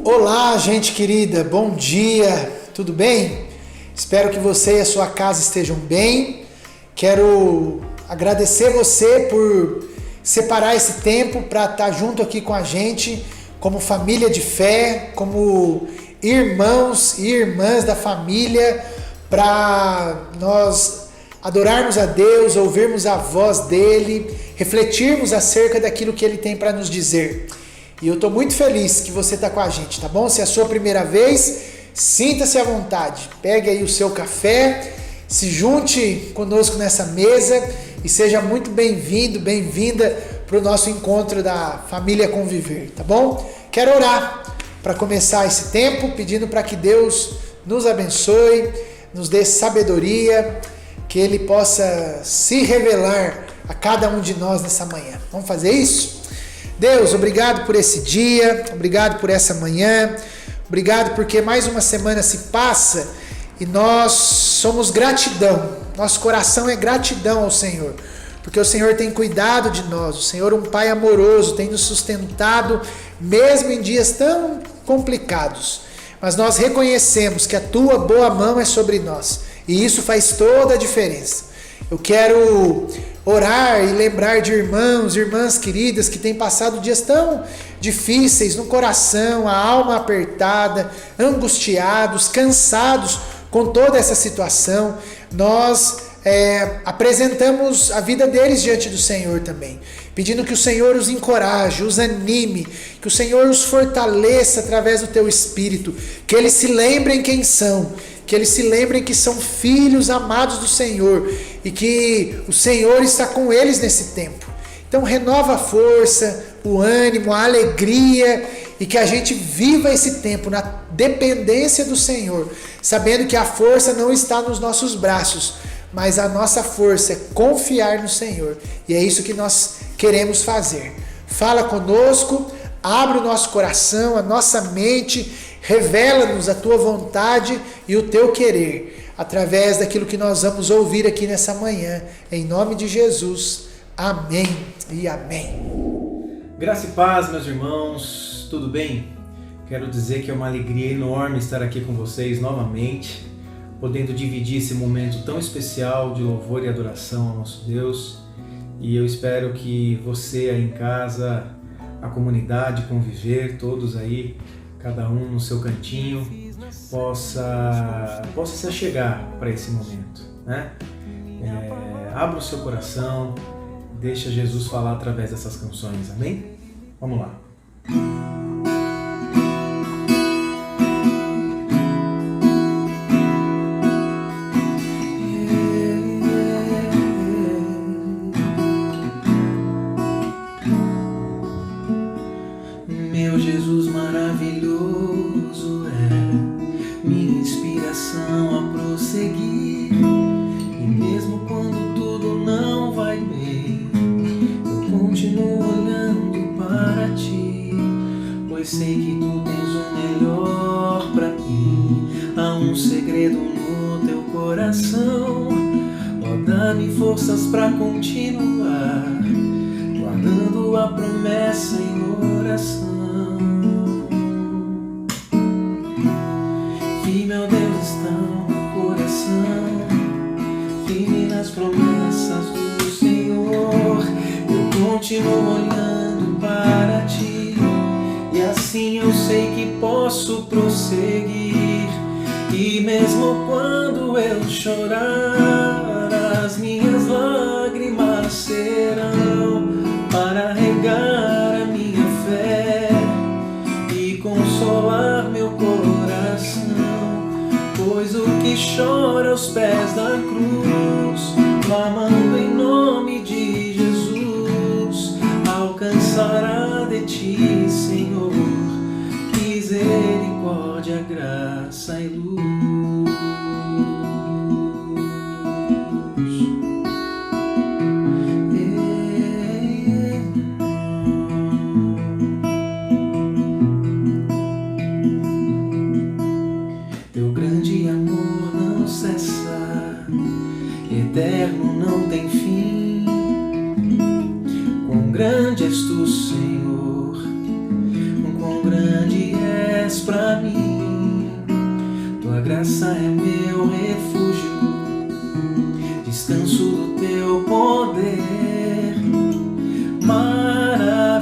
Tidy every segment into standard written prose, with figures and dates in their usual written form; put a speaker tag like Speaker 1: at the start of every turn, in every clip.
Speaker 1: Olá, gente querida, bom dia, tudo bem? Espero que você e a sua casa estejam bem. Quero agradecer você por separar esse tempo para estar junto aqui com a gente, como família de fé, como irmãos e irmãs da família, para nós adorarmos a Deus, ouvirmos a voz dele, refletirmos acerca daquilo que ele tem para nos dizer. E eu estou muito feliz que você está com a gente, tá bom? Se é a sua primeira vez, sinta-se à vontade. Pegue aí o seu café, se junte conosco nessa mesa e seja muito bem-vindo, bem-vinda para o nosso encontro da Família Conviver, tá bom? Quero orar para começar esse tempo, pedindo para que Deus nos abençoe, nos dê sabedoria, que Ele possa se revelar a cada um de nós nessa manhã. Vamos fazer isso? Deus, obrigado por esse dia, obrigado por essa manhã, obrigado porque mais uma semana se passa e nós somos gratidão, nosso coração é gratidão ao Senhor, porque o Senhor tem cuidado de nós, o Senhor é um Pai amoroso, tem nos sustentado mesmo em dias tão complicados, mas nós reconhecemos que a Tua boa mão é sobre nós e isso faz toda a diferença. Eu quero orar e lembrar de irmãos, irmãs queridas que têm passado dias tão difíceis no coração, a alma apertada, angustiados, cansados com toda essa situação. Nós apresentamos a vida deles diante do Senhor também, pedindo que o Senhor os encoraje, os anime, que o Senhor os fortaleça através do Teu Espírito, que eles se lembrem quem são, que eles se lembrem que são filhos amados do Senhor e que o Senhor está com eles nesse tempo. Então renova a força, o ânimo, a alegria e que a gente viva esse tempo na dependência do Senhor, sabendo que a força não está nos nossos braços, mas a nossa força é confiar no Senhor e é isso que nós queremos fazer. Fala conosco, abre o nosso coração, a nossa mente, revela-nos a Tua vontade e o Teu querer, através daquilo que nós vamos ouvir aqui nessa manhã. Em nome de Jesus, amém e amém.
Speaker 2: Graça e paz, meus irmãos, tudo bem? Quero dizer que é uma alegria enorme estar aqui com vocês novamente, podendo dividir esse momento tão especial de louvor e adoração ao nosso Deus. E eu espero que você aí em casa, a comunidade Conviver, todos aí, cada um no seu cantinho, possa se achegar para esse momento, né? Abra o seu coração, deixa Jesus falar através dessas canções, amém? Vamos lá.
Speaker 3: Meu Jesus maravilhoso é minha inspiração a prosseguir. E mesmo quando tudo não vai bem, eu continuo olhando para Ti, pois sei que Tu tens o melhor para mim. Há um segredo no Teu coração, ó, dá-me forças para continuar, guardando a promessa em oração. Meu Deus está no coração, firme nas promessas do Senhor. Eu continuo olhando para Ti, e assim eu sei que posso prosseguir. E mesmo quando eu chorar, as minhas lágrimas serão ti, Senhor, misericórdia, graça e luz. Teu grande amor não cessa, eterno não tem fim. Quão grande és tu, Senhor, quão grande és pra mim. Tua graça é meu refúgio, descanso do teu poder. Maravilhoso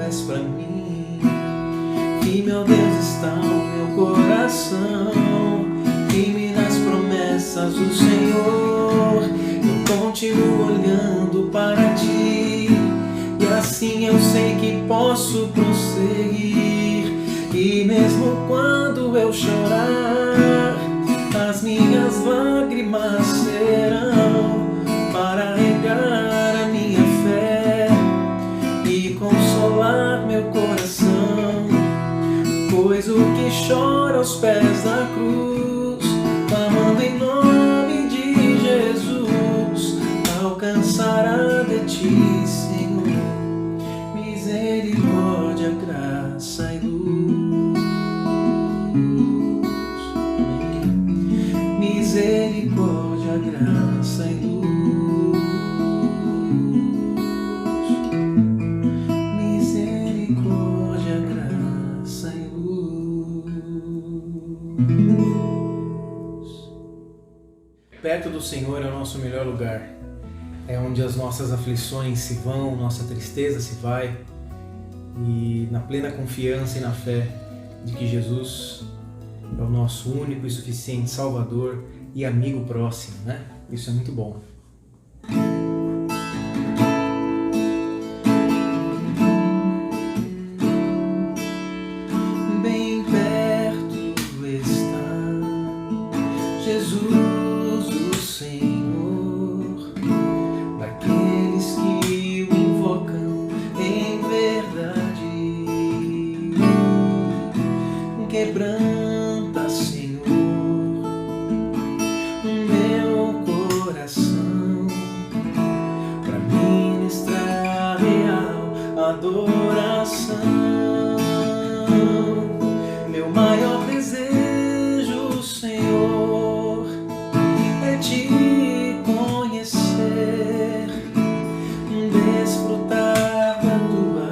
Speaker 3: és pra mim. E meu Deus está o meu coração, firme nas promessas do Senhor. Eu continuo olhando para ti, e assim eu sei que posso prosseguir. E mesmo quando eu chorar, as minhas lágrimas serão para regar a minha fé e consolar meu coração. Pois o que chora aos pés da cruz, clamando em nome de Jesus, alcançará de ti, Senhor, misericórdia, graça e luz. Misericórdia, graça e luz. Misericórdia, graça e luz.
Speaker 2: Perto do Senhor é o nosso melhor lugar. É onde as nossas aflições se vão, nossa tristeza se vai. E na plena confiança e na fé de que Jesus é o nosso único e suficiente Salvador e amigo próximo, né? Isso é muito bom.
Speaker 3: Bem perto está Jesus, o Senhor, daqueles que o invocam em verdade. Quebranta, Senhor, o meu coração, pra ministrar real adoração. Meu maior desejo, Senhor, é te conhecer, desfrutar da tua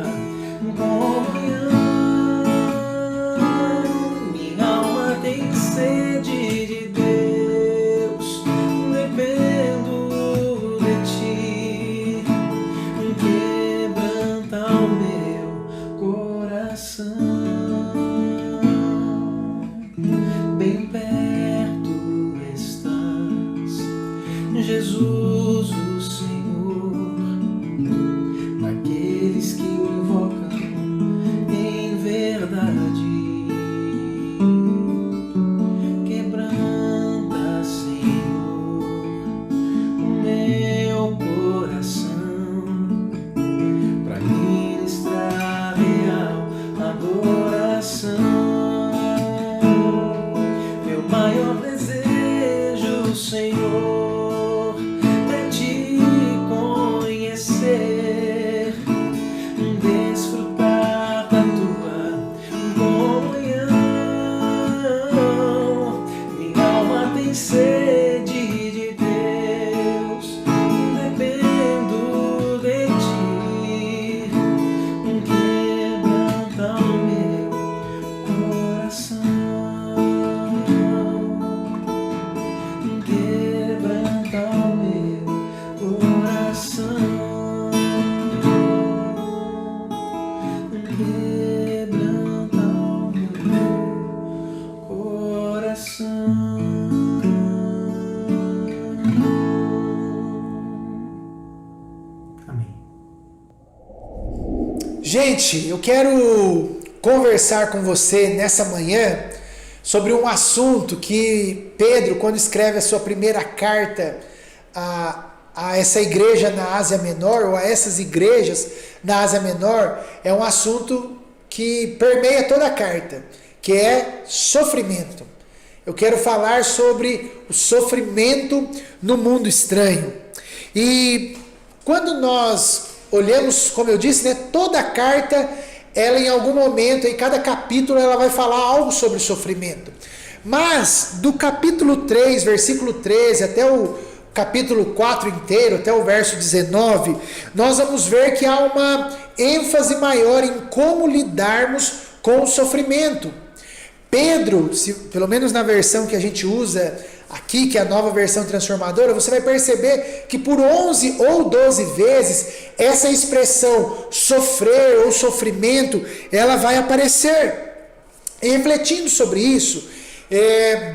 Speaker 3: comunhão. Minha alma tem sede de Deus, dependo de ti. Quebranta o meu coração. Bem perto estás, Jesus, o Senhor, daqueles que o invocam em verdade. Quebranta, Senhor, o meu coração, pra ministrar real adoração. Meu maior desejo, Senhor, é te conhecer, desfrutar da tua comunhão. Minha alma tem sede de Deus, dependo de ti. Quebranta o meu coração. Quebranta o meu coração. Quebranta o meu coração.
Speaker 2: Amém.
Speaker 1: Gente, eu quero conversar com você nessa manhã sobre um assunto que Pedro, quando escreve a sua primeira carta a essa igreja na Ásia Menor, ou a essas igrejas na Ásia Menor, é um assunto que permeia toda a carta, que é sofrimento. Eu quero falar sobre o sofrimento no mundo estranho. E quando nós olhamos, como eu disse, né, toda a carta, ela em algum momento, em cada capítulo, ela vai falar algo sobre sofrimento. Mas do capítulo 3, versículo 13, até o capítulo 4 inteiro, até o verso 19, nós vamos ver que há uma ênfase maior em como lidarmos com o sofrimento. Pedro, pelo menos na versão que a gente usa aqui, que é a nova versão transformadora, você vai perceber que por 11 ou 12 vezes essa expressão sofrer ou sofrimento, ela vai aparecer. E refletindo sobre isso,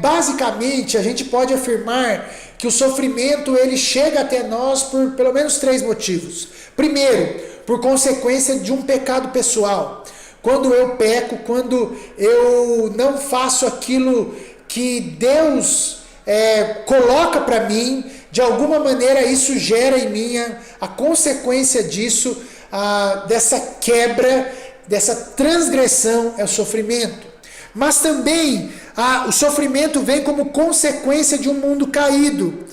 Speaker 1: basicamente a gente pode afirmar que o sofrimento ele chega até nós por pelo menos 3 motivos. Primeiro, por consequência de um pecado pessoal. Quando eu peco, quando eu não faço aquilo que Deus coloca para mim, de alguma maneira isso gera em mim a consequência disso, dessa quebra, dessa transgressão, é o sofrimento. Mas também o sofrimento vem como consequência de um mundo caído.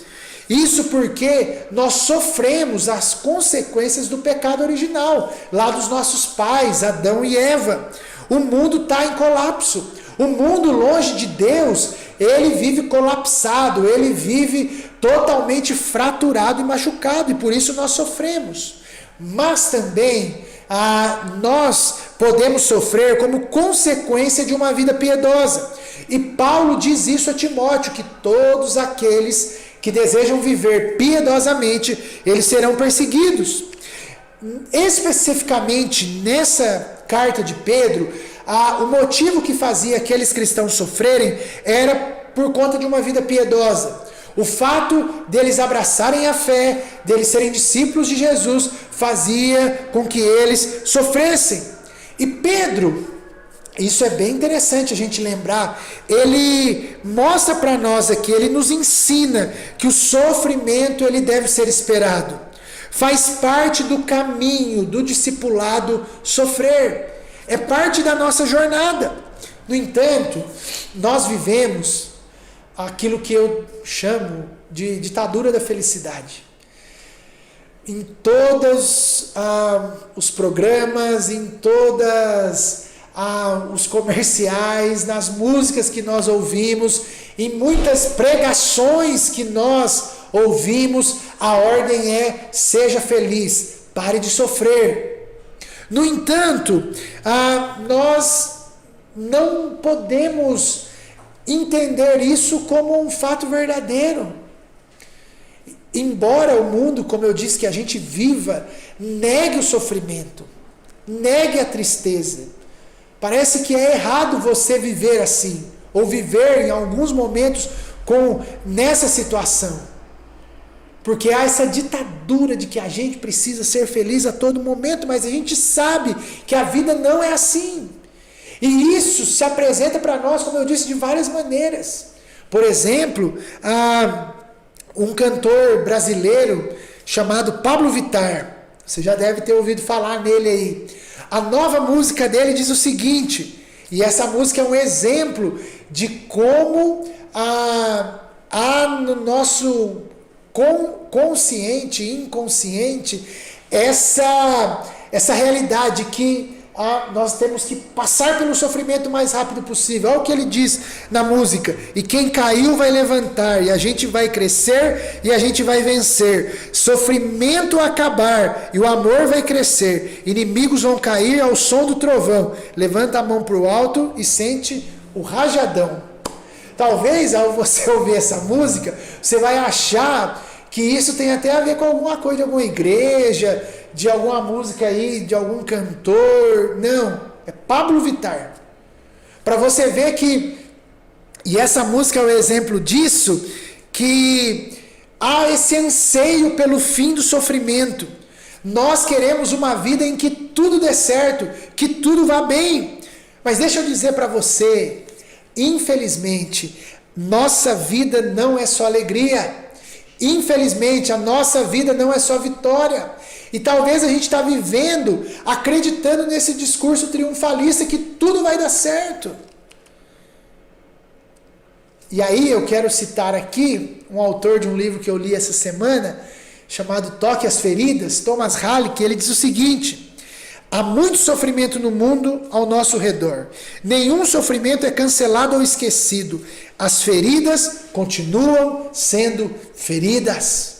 Speaker 1: Isso porque nós sofremos as consequências do pecado original, lá dos nossos pais, Adão e Eva. O mundo está em colapso. O mundo longe de Deus, ele vive colapsado, ele vive totalmente fraturado e machucado, e por isso nós sofremos. Mas também nós podemos sofrer como consequência de uma vida piedosa. E Paulo diz isso a Timóteo, que todos aqueles que desejam viver piedosamente, eles serão perseguidos. Especificamente nessa carta de Pedro, o motivo que fazia aqueles cristãos sofrerem era por conta de uma vida piedosa. O fato deles abraçarem a fé, deles serem discípulos de Jesus, fazia com que eles sofressem. E Pedro, isso é bem interessante a gente lembrar, ele mostra para nós aqui, ele nos ensina que o sofrimento ele deve ser esperado. Faz parte do caminho do discipulado sofrer. É parte da nossa jornada. No entanto, nós vivemos aquilo que eu chamo de ditadura da felicidade. Em todos os programas, em todas os comerciais, nas músicas que nós ouvimos, em muitas pregações que nós ouvimos, a ordem é: seja feliz, pare de sofrer. No entanto, nós não podemos entender isso como um fato verdadeiro. Embora o mundo, como eu disse, que a gente viva, negue o sofrimento, negue a tristeza. Parece que é errado você viver assim, ou viver em alguns momentos nessa situação. Porque há essa ditadura de que a gente precisa ser feliz a todo momento, mas a gente sabe que a vida não é assim. E isso se apresenta para nós, como eu disse, de várias maneiras. Por exemplo, um cantor brasileiro chamado Pablo Vittar. Você já deve ter ouvido falar nele aí. A nova música dele diz o seguinte, e essa música é um exemplo de como no nosso consciente e inconsciente essa realidade que nós temos que passar pelo sofrimento o mais rápido possível. Olha o que ele diz na música: e quem caiu vai levantar, e a gente vai crescer e a gente vai vencer. Sofrimento acabar e o amor vai crescer. Inimigos vão cair ao som do trovão. Levanta a mão para o alto e sente o rajadão. Talvez ao você ouvir essa música, você vai achar que isso tem até a ver com alguma coisa de alguma igreja, de alguma música aí, de algum cantor. Não, é Pablo Vittar. Para você ver que, e essa música é um exemplo disso, que há esse anseio pelo fim do sofrimento. Nós queremos uma vida em que tudo dê certo, que tudo vá bem. Mas deixa eu dizer para você, infelizmente, nossa vida não é só alegria. Infelizmente, a nossa vida não é só vitória. E talvez a gente está vivendo, acreditando nesse discurso triunfalista que tudo vai dar certo. E aí eu quero citar aqui um autor de um livro que eu li essa semana, chamado Toque as Feridas, Thomas Halleck, ele diz o seguinte: há muito sofrimento no mundo ao nosso redor. Nenhum sofrimento é cancelado ou esquecido. As feridas continuam sendo feridas.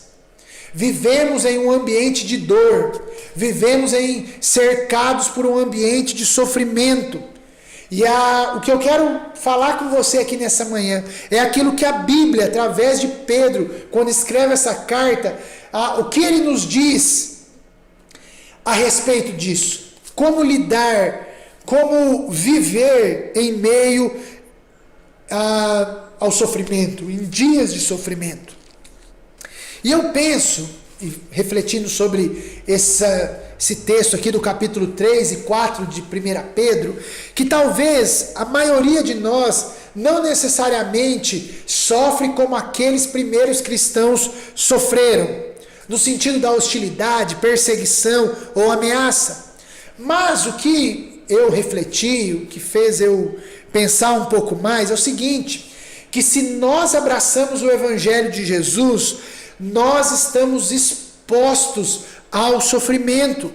Speaker 1: Vivemos em um ambiente de dor. Vivemos cercados por um ambiente de sofrimento. E o que eu quero falar com você aqui nessa manhã é aquilo que a Bíblia, através de Pedro, quando escreve essa carta, o que ele nos diz a respeito disso. Como lidar, como viver em meio ao sofrimento, em dias de sofrimento. E eu penso, refletindo sobre esse texto aqui do capítulo 3 e 4 de 1 Pedro, que talvez a maioria de nós não necessariamente sofre como aqueles primeiros cristãos sofreram, no sentido da hostilidade, perseguição ou ameaça. Mas o que eu refleti, o que fez eu pensar um pouco mais é o seguinte, que se nós abraçamos o Evangelho de Jesus, nós estamos expostos ao sofrimento.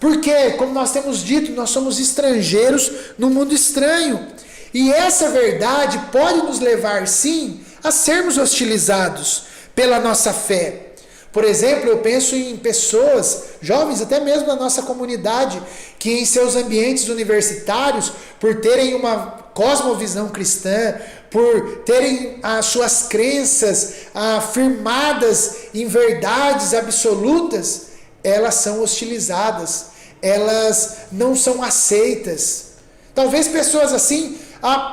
Speaker 1: Porque, como nós temos dito, nós somos estrangeiros no mundo estranho. E essa verdade pode nos levar, sim, a sermos hostilizados pela nossa fé. Por exemplo, eu penso em pessoas, jovens até mesmo da nossa comunidade, que em seus ambientes universitários, por terem uma cosmovisão cristã, por terem as suas crenças firmadas em verdades absolutas, elas são hostilizadas, elas não são aceitas. Talvez pessoas assim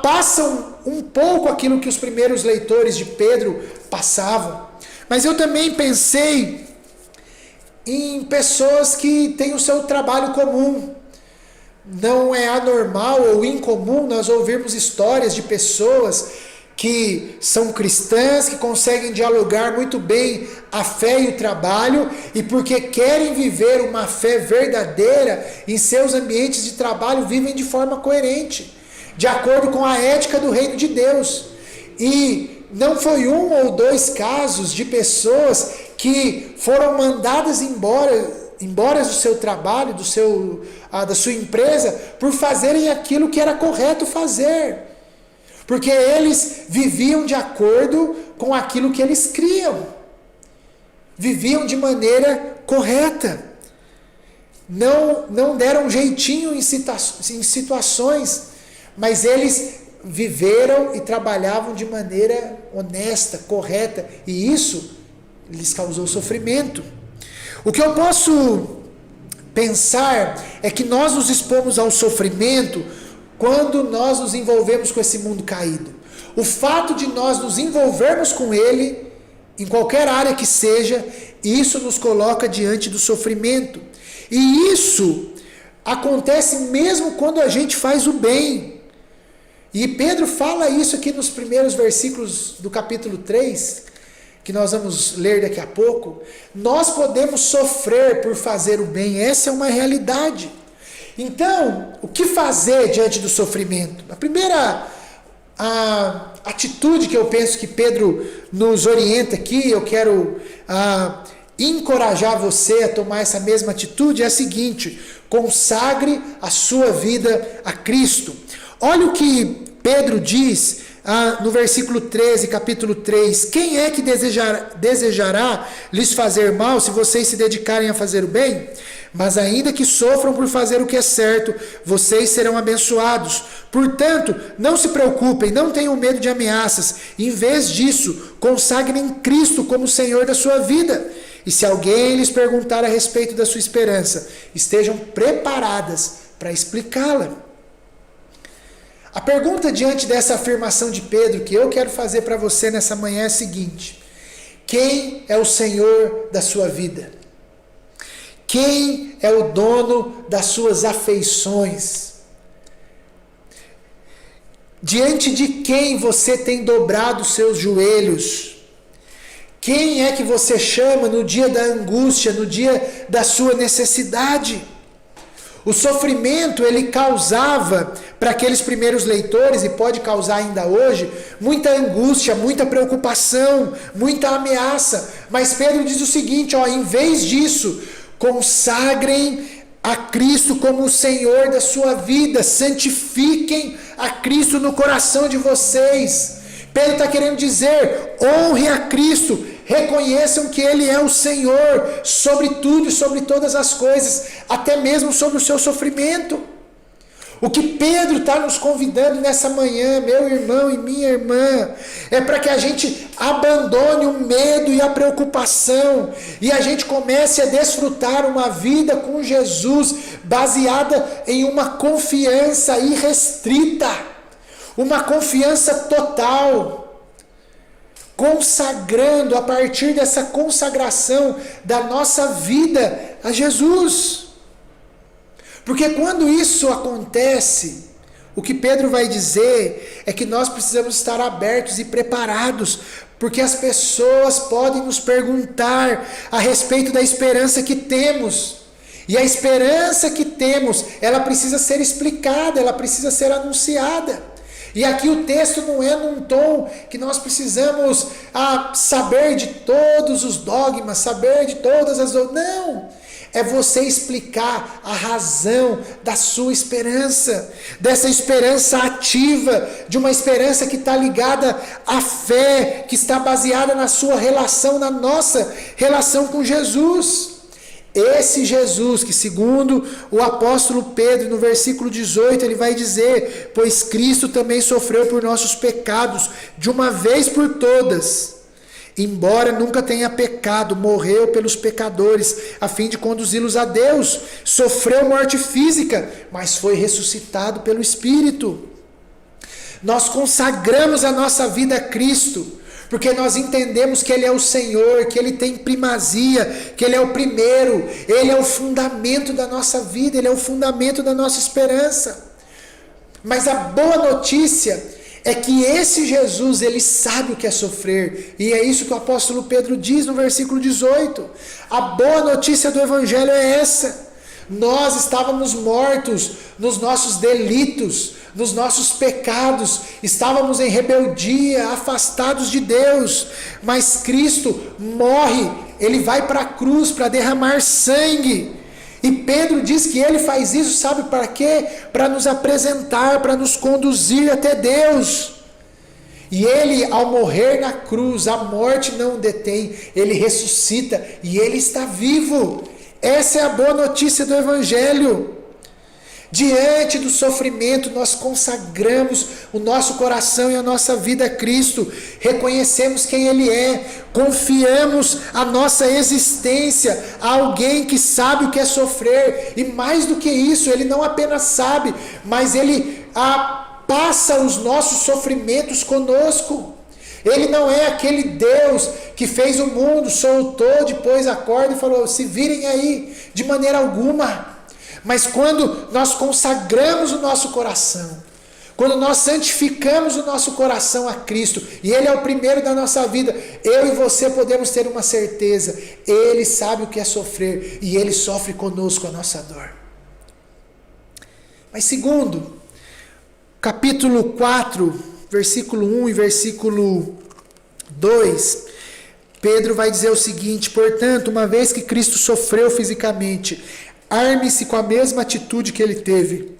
Speaker 1: passam um pouco aquilo que os primeiros leitores de Pedro passavam. Mas eu também pensei em pessoas que têm o seu trabalho comum. Não é anormal ou incomum nós ouvirmos histórias de pessoas que são cristãs, que conseguem dialogar muito bem a fé e o trabalho, e porque querem viver uma fé verdadeira em seus ambientes de trabalho, vivem de forma coerente, de acordo com a ética do reino de Deus. E não foi um ou dois casos de pessoas que foram mandadas embora do seu trabalho, da sua empresa, por fazerem aquilo que era correto fazer. Porque eles viviam de acordo com aquilo que eles criam. Viviam de maneira correta. Não deram jeitinho em situações, mas eles viveram e trabalhavam de maneira honesta, correta, e isso lhes causou sofrimento. O que eu posso pensar é que nós nos expomos ao sofrimento quando nós nos envolvemos com esse mundo caído. O fato de nós nos envolvermos com ele, em qualquer área que seja, isso nos coloca diante do sofrimento. E isso acontece mesmo quando a gente faz o bem. E Pedro fala isso aqui nos primeiros versículos do capítulo 3, que nós vamos ler daqui a pouco. Nós podemos sofrer por fazer o bem, essa é uma realidade. Então, o que fazer diante do sofrimento? A primeira atitude que eu penso que Pedro nos orienta aqui, eu quero encorajar você a tomar essa mesma atitude, é a seguinte: consagre a sua vida a Cristo. Olha o que Pedro diz no versículo 13, capítulo 3. Quem é que desejará lhes fazer mal se vocês se dedicarem a fazer o bem? Mas ainda que sofram por fazer o que é certo, vocês serão abençoados. Portanto, não se preocupem, não tenham medo de ameaças. Em vez disso, consagrem Cristo como Senhor da sua vida. E se alguém lhes perguntar a respeito da sua esperança, estejam preparadas para explicá-la. A pergunta diante dessa afirmação de Pedro que eu quero fazer para você nessa manhã é a seguinte: quem é o Senhor da sua vida? Quem é o dono das suas afeições? Diante de quem você tem dobrado seus joelhos? Quem é que você chama no dia da angústia, no dia da sua necessidade? O sofrimento, ele causava para aqueles primeiros leitores, e pode causar ainda hoje, muita angústia, muita preocupação, muita ameaça. Mas Pedro diz o seguinte, em vez disso, consagrem a Cristo como o Senhor da sua vida, santifiquem a Cristo no coração de vocês. Pedro está querendo dizer, honre a Cristo, reconheçam que Ele é o Senhor sobre tudo e sobre todas as coisas, até mesmo sobre o seu sofrimento. O que Pedro está nos convidando nessa manhã, meu irmão e minha irmã, é para que a gente abandone o medo e a preocupação e a gente comece a desfrutar uma vida com Jesus baseada em uma confiança irrestrita, uma confiança total, consagrando a partir dessa consagração da nossa vida a Jesus. Porque quando isso acontece, o que Pedro vai dizer é que nós precisamos estar abertos e preparados, porque as pessoas podem nos perguntar a respeito da esperança que temos. E a esperança que temos, ela precisa ser explicada, ela precisa ser anunciada. E aqui o texto não é num tom que nós precisamos saber de todos os dogmas, saber de todas as... Não! É você explicar a razão da sua esperança, dessa esperança ativa, de uma esperança que está ligada à fé, que está baseada na sua relação, na nossa relação com Jesus. Esse Jesus que, segundo o apóstolo Pedro, no versículo 18, ele vai dizer, pois Cristo também sofreu por nossos pecados, de uma vez por todas, embora nunca tenha pecado, morreu pelos pecadores, a fim de conduzi-los a Deus, sofreu morte física, mas foi ressuscitado pelo Espírito. Nós consagramos a nossa vida a Cristo, porque nós entendemos que Ele é o Senhor, que Ele tem primazia, que Ele é o primeiro, Ele é o fundamento da nossa vida, Ele é o fundamento da nossa esperança. Mas a boa notícia é que esse Jesus, Ele sabe o que é sofrer, e é isso que o apóstolo Pedro diz no versículo 18. A boa notícia do Evangelho é essa: nós estávamos mortos nos nossos delitos, nos nossos pecados, estávamos em rebeldia, afastados de Deus, mas Cristo morre, Ele vai para a cruz para derramar sangue, e Pedro diz que Ele faz isso, sabe para quê? Para nos apresentar, para nos conduzir até Deus. E Ele, ao morrer na cruz, a morte não o detém, Ele ressuscita e Ele está vivo. Essa é a boa notícia do Evangelho. Diante do sofrimento, nós consagramos o nosso coração e a nossa vida a Cristo, reconhecemos quem Ele é, confiamos a nossa existência a alguém que sabe o que é sofrer, e mais do que isso, Ele não apenas sabe, mas Ele passa os nossos sofrimentos conosco. Ele não é aquele Deus que fez o mundo, soltou, depois a corda e falou, se virem aí, de maneira alguma. Mas quando nós consagramos o nosso coração, quando nós santificamos o nosso coração a Cristo, e Ele é o primeiro da nossa vida, eu e você podemos ter uma certeza, Ele sabe o que é sofrer, e Ele sofre conosco a nossa dor. Mas segundo, capítulo 4, versículo 1 e versículo 2, Pedro vai dizer o seguinte: portanto, uma vez que Cristo sofreu fisicamente, arme-se com a mesma atitude que Ele teve.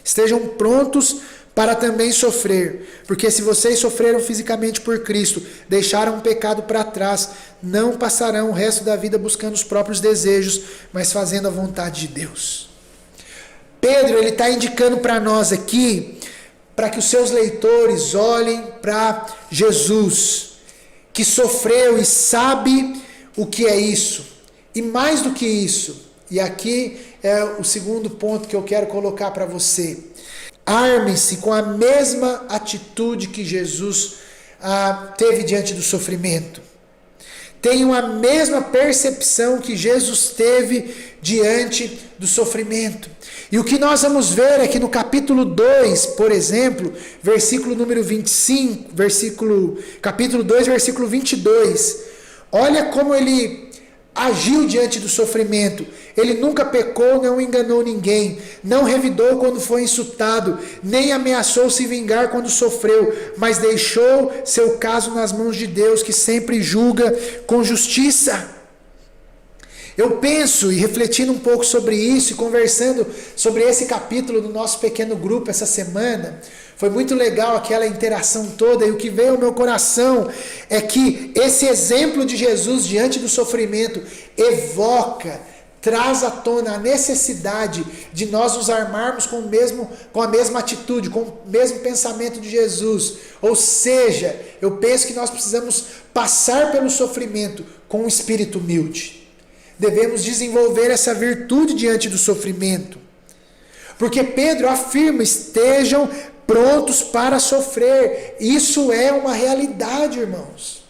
Speaker 1: Estejam prontos para também sofrer, porque se vocês sofreram fisicamente por Cristo, deixaram o pecado para trás, não passarão o resto da vida buscando os próprios desejos, mas fazendo a vontade de Deus. Pedro, ele está indicando para nós aqui, para que os seus leitores olhem para Jesus, que sofreu e sabe o que é isso. E mais do que isso, e aqui é o segundo ponto que eu quero colocar para você. Arme-se com a mesma atitude que Jesus teve diante do sofrimento. tenham a mesma percepção que Jesus teve diante do sofrimento. E o que nós vamos ver aqui no capítulo 2, por exemplo, versículo número 25, capítulo 2, versículo 22. Olha como ele agiu diante do sofrimento. Ele nunca pecou, não enganou ninguém, não revidou quando foi insultado, nem ameaçou se vingar quando sofreu, mas deixou seu caso nas mãos de Deus, que sempre julga com justiça. Eu penso, e refletindo um pouco sobre isso, e conversando sobre esse capítulo no nosso pequeno grupo essa semana, foi muito legal aquela interação toda, e o que veio ao meu coração é que esse exemplo de Jesus diante do sofrimento traz à tona a necessidade de nós nos armarmos com a mesma atitude, com o mesmo pensamento de Jesus. Ou seja, eu penso que nós precisamos passar pelo sofrimento com um espírito humilde. Devemos desenvolver essa virtude diante do sofrimento. Porque Pedro afirma, estejam prontos para sofrer. Isso é uma realidade, irmãos.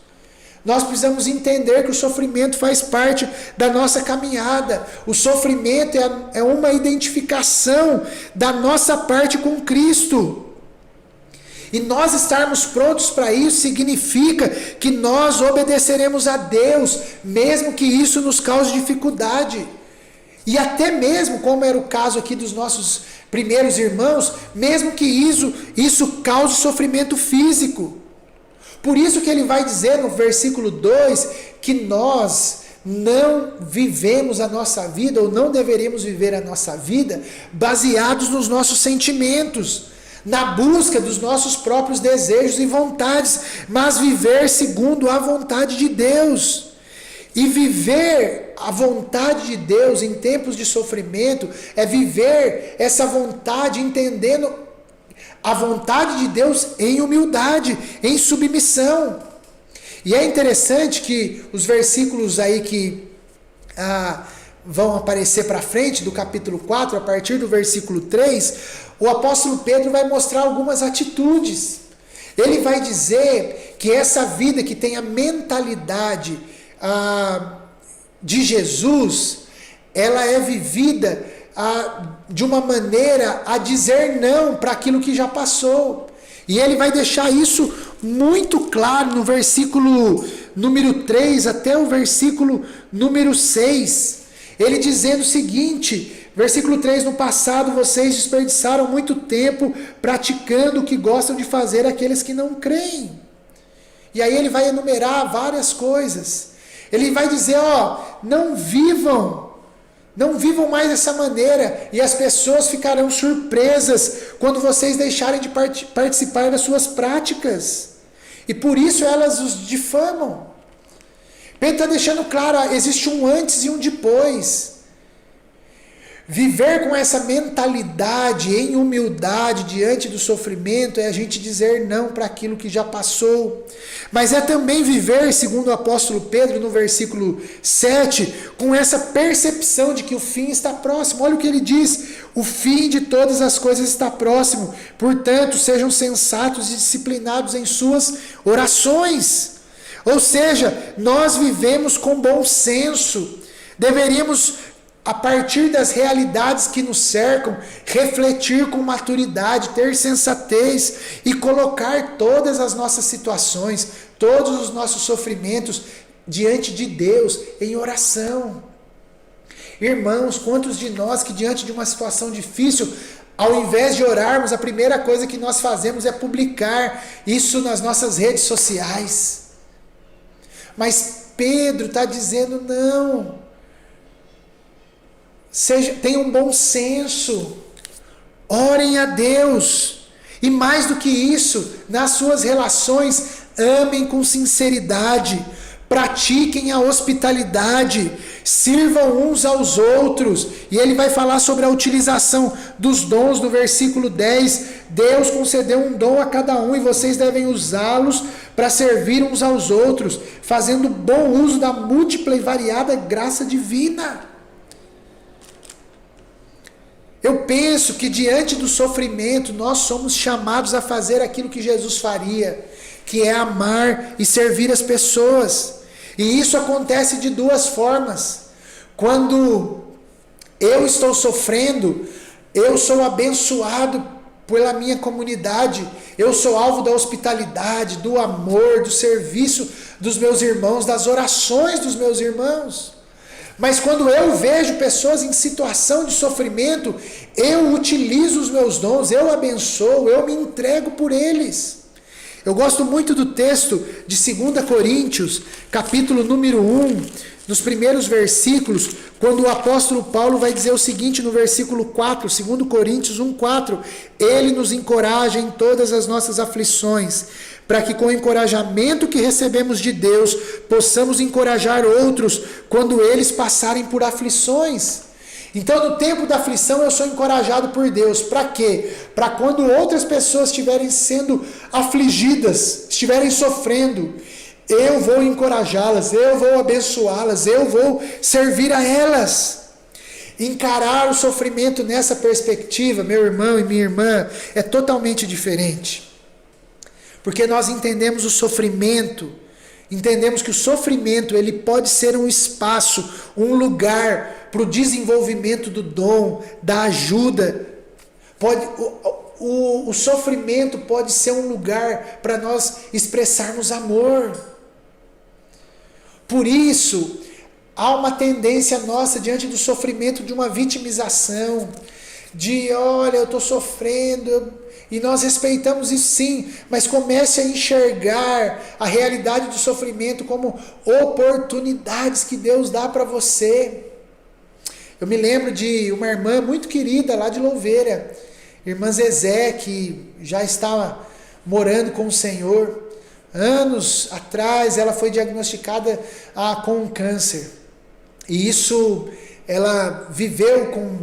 Speaker 1: Nós precisamos entender que o sofrimento faz parte da nossa caminhada. O sofrimento é uma identificação da nossa parte com Cristo. E nós estarmos prontos para isso significa que nós obedeceremos a Deus, mesmo que isso nos cause dificuldade. E até mesmo, como era o caso aqui dos nossos primeiros irmãos, mesmo que isso cause sofrimento físico. Por isso que ele vai dizer no versículo 2 que nós não vivemos a nossa vida, ou não deveríamos viver a nossa vida, baseados nos nossos sentimentos, na busca dos nossos próprios desejos e vontades, mas viver segundo a vontade de Deus. E viver a vontade de Deus em tempos de sofrimento é viver essa vontade entendendo a vontade de Deus em humildade, em submissão. E é interessante que os versículos aí que vão aparecer para frente, do capítulo 4, a partir do versículo 3, o apóstolo Pedro vai mostrar algumas atitudes. Ele vai dizer que essa vida que tem a mentalidade de Jesus, ela é vivida de uma maneira a dizer não para aquilo que já passou. E ele vai deixar isso muito claro no versículo número 3 até o versículo número 6. Ele dizendo o seguinte, versículo 3, no passado vocês desperdiçaram muito tempo praticando o que gostam de fazer aqueles que não creem. E aí ele vai enumerar várias coisas. Ele vai dizer, não vivam mais dessa maneira, e as pessoas ficarão surpresas quando vocês deixarem de participar das suas práticas, e por isso elas os difamam. Pedro está deixando claro, existe um antes e um depois. Viver com essa mentalidade em humildade diante do sofrimento é a gente dizer não para aquilo que já passou. Mas é também viver, segundo o apóstolo Pedro, no versículo 7, com essa percepção de que o fim está próximo. Olha o que ele diz, o fim de todas as coisas está próximo. Portanto, sejam sensatos e disciplinados em suas orações. Ou seja, nós vivemos com bom senso. Deveríamos, a partir das realidades que nos cercam, refletir com maturidade, ter sensatez e colocar todas as nossas situações, todos os nossos sofrimentos diante de Deus em oração. Irmãos, quantos de nós que diante de uma situação difícil, ao invés de orarmos, a primeira coisa que nós fazemos é publicar isso nas nossas redes sociais. Mas Pedro está dizendo não. Tenham um bom senso, orem a Deus, e mais do que isso, nas suas relações, amem com sinceridade, pratiquem a hospitalidade, sirvam uns aos outros. E ele vai falar sobre a utilização dos dons no versículo 10, Deus concedeu um dom a cada um e vocês devem usá-los para servir uns aos outros, fazendo bom uso da múltipla e variada graça divina. Eu penso que diante do sofrimento nós somos chamados a fazer aquilo que Jesus faria, que é amar e servir as pessoas. E isso acontece de duas formas. Quando eu estou sofrendo, eu sou abençoado pela minha comunidade, eu sou alvo da hospitalidade, do amor, do serviço dos meus irmãos, das orações dos meus irmãos. Mas quando eu vejo pessoas em situação de sofrimento, eu utilizo os meus dons, eu abençoo, eu me entrego por eles. Eu gosto muito do texto de 2 Coríntios, capítulo número 1, nos primeiros versículos, quando o apóstolo Paulo vai dizer o seguinte no versículo 4, 2 Coríntios 1,4, ele nos encoraja em todas as nossas aflições, para que com o encorajamento que recebemos de Deus, possamos encorajar outros quando eles passarem por aflições. Então, no tempo da aflição, eu sou encorajado por Deus. Para quê? Para quando outras pessoas estiverem sendo afligidas, estiverem sofrendo, eu vou encorajá-las, eu vou abençoá-las, eu vou servir a elas. Encarar o sofrimento nessa perspectiva, meu irmão e minha irmã, é totalmente diferente. Porque nós entendemos o sofrimento, entendemos que o sofrimento ele pode ser um espaço, um lugar para o desenvolvimento do dom, da ajuda. O sofrimento pode ser um lugar para nós expressarmos amor. Por isso, há uma tendência nossa diante do sofrimento de uma vitimização, de olha, eu estou sofrendo, e nós respeitamos isso sim, mas comece a enxergar a realidade do sofrimento como oportunidades que Deus dá para você. Eu me lembro de uma irmã muito querida lá de Louveira, irmã Zezé, que já estava morando com o Senhor. Anos atrás ela foi diagnosticada com um câncer. E isso, ela viveu com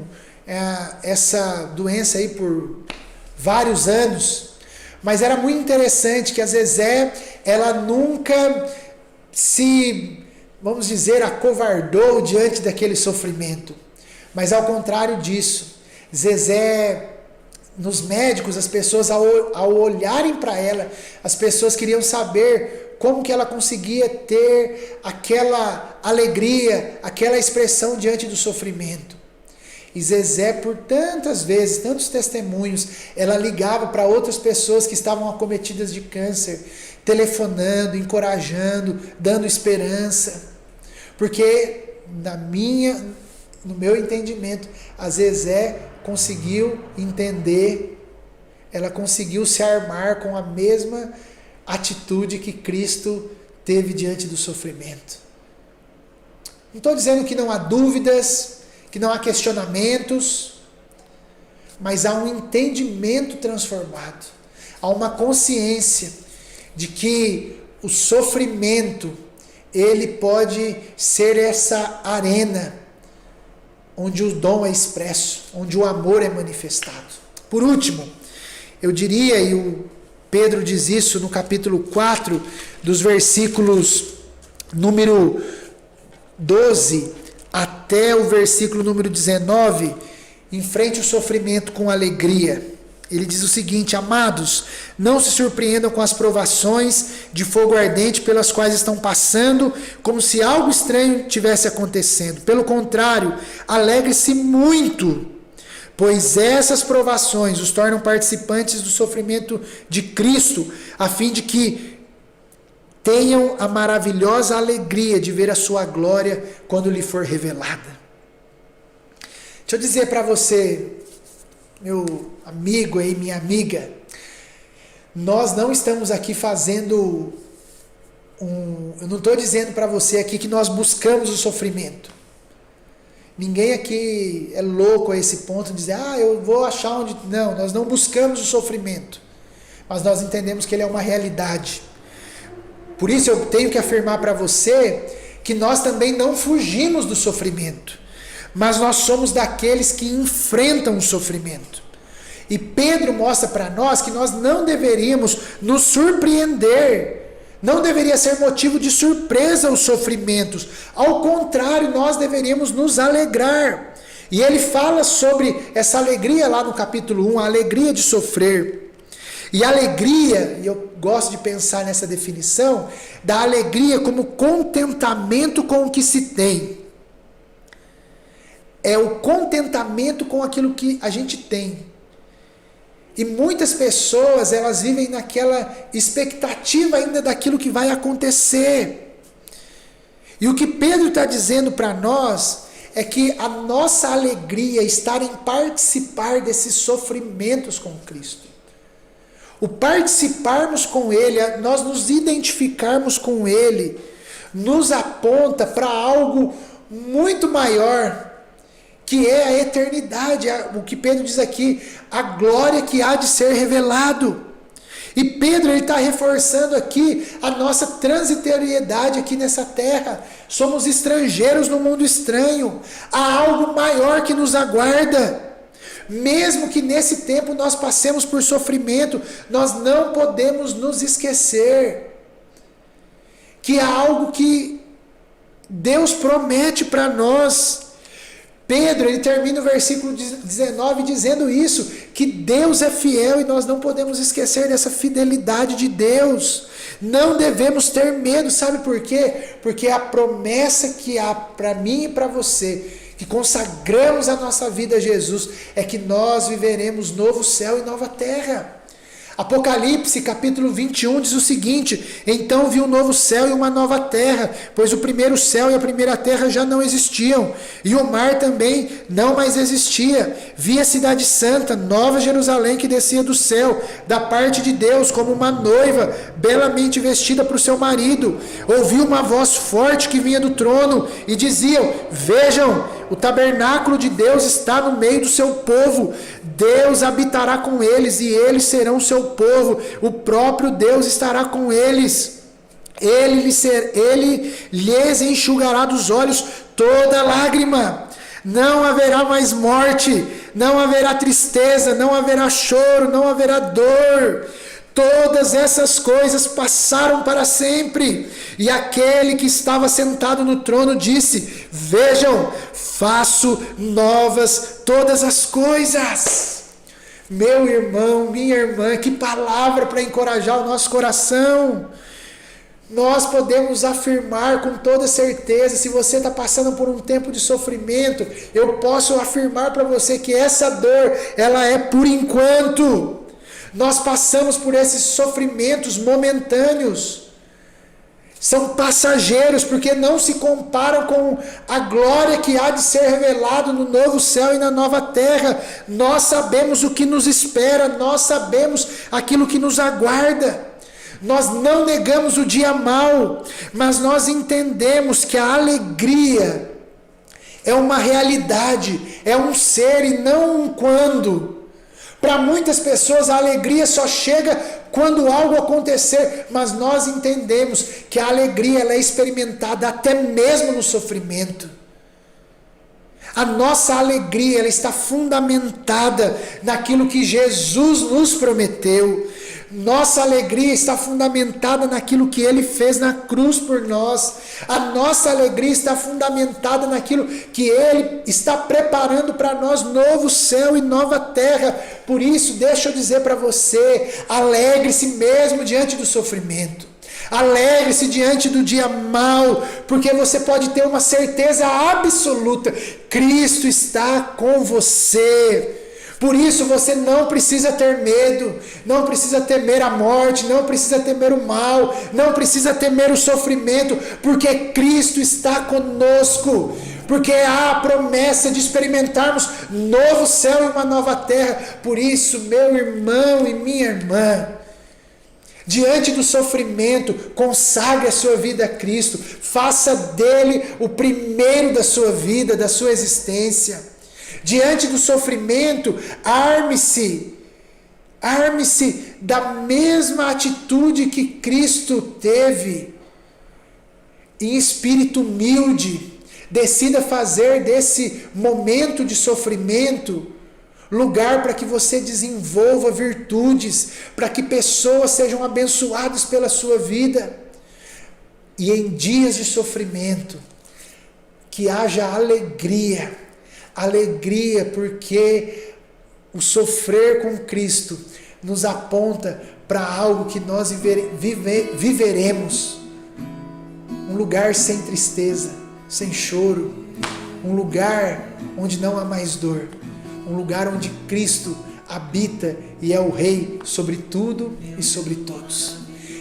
Speaker 1: essa doença aí por vários anos. Mas era muito interessante que a Zezé, ela nunca se, vamos dizer, acovardou diante daquele sofrimento. Mas ao contrário disso, Zezé, nos médicos, as pessoas ao olharem para ela, as pessoas queriam saber como que ela conseguia ter aquela alegria, aquela expressão diante do sofrimento. E Zezé, por tantas vezes, tantos testemunhos, ela ligava para outras pessoas que estavam acometidas de câncer, telefonando, encorajando, dando esperança. Porque no meu entendimento, a Zezé conseguiu entender, ela conseguiu se armar com a mesma atitude que Cristo teve diante do sofrimento. Não estou dizendo que não há dúvidas, que não há questionamentos, mas há um entendimento transformado, há uma consciência de que o sofrimento, ele pode ser essa arena onde o dom é expresso, onde o amor é manifestado. Por último, eu diria, e o Pedro diz isso no capítulo 4, dos versículos número 12 até o versículo número 19, enfrente o sofrimento com alegria. Ele diz o seguinte: amados, não se surpreendam com as provações de fogo ardente pelas quais estão passando, como se algo estranho tivesse acontecendo. Pelo contrário, alegre-se muito, pois essas provações os tornam participantes do sofrimento de Cristo, a fim de que tenham a maravilhosa alegria de ver a sua glória quando lhe for revelada. Deixa eu dizer para você, meu amigo aí, minha amiga, nós não estamos aqui fazendo eu não estou dizendo para você aqui que nós buscamos o sofrimento. Ninguém aqui é louco a esse ponto de dizer, eu vou achar onde... Não, nós não buscamos o sofrimento, mas nós entendemos que ele é uma realidade. Por isso eu tenho que afirmar para você que nós também não fugimos do sofrimento, mas nós somos daqueles que enfrentam o sofrimento. E Pedro mostra para nós que nós não deveríamos nos surpreender, não deveria ser motivo de surpresa os sofrimentos, ao contrário, nós deveríamos nos alegrar. E ele fala sobre essa alegria lá no capítulo 1, a alegria de sofrer. E alegria, e eu gosto de pensar nessa definição, da alegria como contentamento com o que se tem. É o contentamento com aquilo que a gente tem. E muitas pessoas, elas vivem naquela expectativa ainda daquilo que vai acontecer. E o que Pedro está dizendo para nós é que a nossa alegria está em participar desses sofrimentos com Cristo. O participarmos com Ele, nós nos identificarmos com Ele, nos aponta para algo muito maior, que é a eternidade, o que Pedro diz aqui, a glória que há de ser revelado. E Pedro está reforçando aqui a nossa transitoriedade aqui nessa terra. Somos estrangeiros no mundo estranho. Há algo maior que nos aguarda. Mesmo que nesse tempo nós passemos por sofrimento, nós não podemos nos esquecer que há algo que Deus promete para nós. Pedro, ele termina o versículo 19 dizendo isso, que Deus é fiel e nós não podemos esquecer dessa fidelidade de Deus. Não devemos ter medo, sabe por quê? Porque a promessa que há para mim e para você, que consagramos a nossa vida a Jesus, é que nós viveremos novo céu e nova terra. Apocalipse capítulo 21 diz o seguinte: então vi um novo céu e uma nova terra, pois o primeiro céu e a primeira terra já não existiam, e o mar também não mais existia. Vi a cidade santa, Nova Jerusalém, que descia do céu, da parte de Deus, como uma noiva, belamente vestida para o seu marido. Ouvi uma voz forte que vinha do trono, e diziam: vejam, o tabernáculo de Deus está no meio do seu povo, Deus habitará com eles, e eles serão o seu povo, o próprio Deus estará com eles. Ele lhes enxugará dos olhos toda lágrima. Não haverá mais morte, não haverá tristeza, não haverá choro, não haverá dor. Todas essas coisas passaram para sempre. E aquele que estava sentado no trono disse: vejam, faço novas todas as coisas. Meu irmão, minha irmã, que palavra para encorajar o nosso coração. Nós podemos afirmar com toda certeza, se você está passando por um tempo de sofrimento, eu posso afirmar para você que essa dor, ela é por enquanto. Nós passamos por esses sofrimentos momentâneos. São passageiros, porque não se comparam com a glória que há de ser revelado no novo céu e na nova terra. Nós sabemos o que nos espera, nós sabemos aquilo que nos aguarda. Nós não negamos o dia mau, mas nós entendemos que a alegria é uma realidade, é um ser e não um quando. Para muitas pessoas a alegria só chega quando algo acontecer, mas nós entendemos que a alegria ela é experimentada até mesmo no sofrimento. A nossa alegria ela está fundamentada naquilo que Jesus nos prometeu. Nossa alegria está fundamentada naquilo que Ele fez na cruz por nós. A nossa alegria está fundamentada naquilo que Ele está preparando para nós, novo céu e nova terra. Por isso, deixa eu dizer para você, alegre-se mesmo diante do sofrimento. Alegre-se diante do dia mau, porque você pode ter uma certeza absoluta, Cristo está com você. Por isso você não precisa ter medo, não precisa temer a morte, não precisa temer o mal, não precisa temer o sofrimento, porque Cristo está conosco, porque há a promessa de experimentarmos novo céu e uma nova terra. Por isso, meu irmão e minha irmã, diante do sofrimento, consagre a sua vida a Cristo, faça dele o primeiro da sua vida, da sua existência. Diante do sofrimento, arme-se da mesma atitude que Cristo teve, em espírito humilde. Decida fazer desse momento de sofrimento lugar para que você desenvolva virtudes, para que pessoas sejam abençoadas pela sua vida. E em dias de sofrimento, que haja alegria, porque o sofrer com Cristo nos aponta para algo que nós viveremos. Um lugar sem tristeza, sem choro. Um lugar onde não há mais dor. Um lugar onde Cristo habita e é o Rei sobre tudo e sobre todos.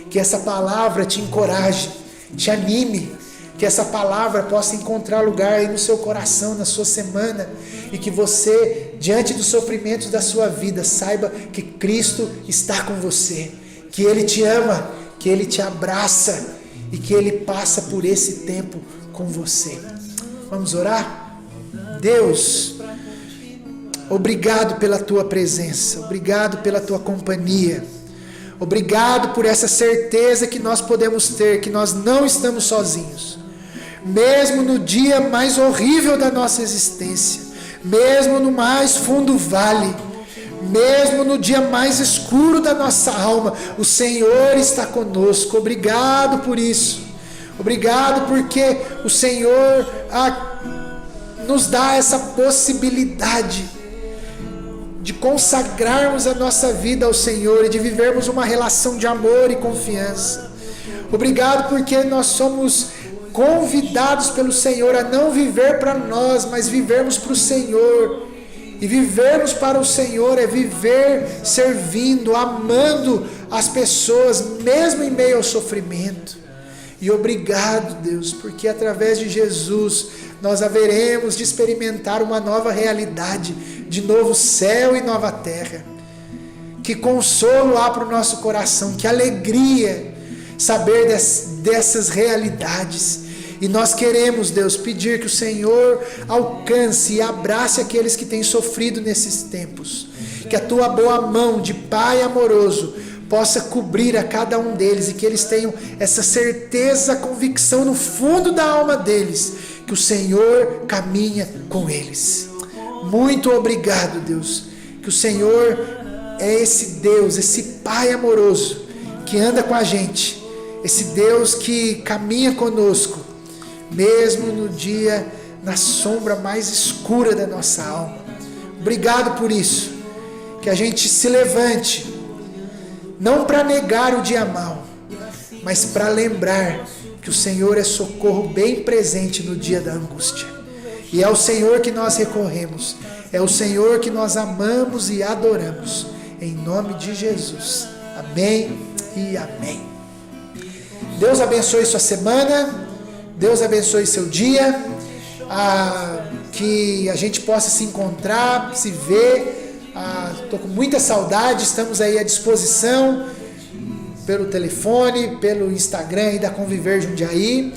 Speaker 1: Que essa palavra te encoraje, te anime, que essa palavra possa encontrar lugar aí no seu coração, na sua semana, e que você, diante dos sofrimentos da sua vida, saiba que Cristo está com você, que Ele te ama, que Ele te abraça e que Ele passa por esse tempo com você. Vamos orar? Deus, obrigado pela Tua presença, obrigado pela Tua companhia, obrigado por essa certeza que nós podemos ter, que nós não estamos sozinhos. Mesmo no dia mais horrível da nossa existência, mesmo no mais fundo vale, mesmo no dia mais escuro da nossa alma, o Senhor está conosco. Obrigado por isso. Obrigado porque o Senhor nos dá essa possibilidade de consagrarmos a nossa vida ao Senhor e de vivermos uma relação de amor e confiança. Obrigado porque nós somos convidados pelo Senhor a não viver para nós, mas vivermos para o Senhor. E vivermos para o Senhor é viver servindo, amando as pessoas, mesmo em meio ao sofrimento. E obrigado, Deus, porque através de Jesus nós haveremos de experimentar uma nova realidade, de novo céu e nova terra. Que consolo há para o nosso coração, que alegria saber dessas realidades. E nós queremos, Deus, pedir que o Senhor alcance e abrace aqueles que têm sofrido nesses tempos. Que a Tua boa mão de Pai amoroso possa cobrir a cada um deles e que eles tenham essa certeza, convicção no fundo da alma deles, que o Senhor caminha com eles. Muito obrigado, Deus, que o Senhor é esse Deus, esse Pai amoroso que anda com a gente, esse Deus que caminha conosco, mesmo no dia, na sombra mais escura da nossa alma. Obrigado por isso, que a gente se levante, não para negar o dia mau, mas para lembrar que o Senhor é socorro bem presente no dia da angústia. E é o Senhor que nós recorremos, é o Senhor que nós amamos e adoramos, em nome de Jesus. Amém e amém. Deus abençoe sua semana, Deus abençoe seu dia, que a gente possa se encontrar, se ver. Estou com muita saudade, estamos aí à disposição pelo telefone, pelo Instagram aí da Conviver Jundiaí.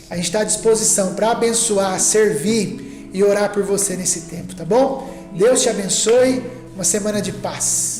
Speaker 1: A gente está à disposição para abençoar, servir e orar por você nesse tempo, tá bom? Deus te abençoe, uma semana de paz.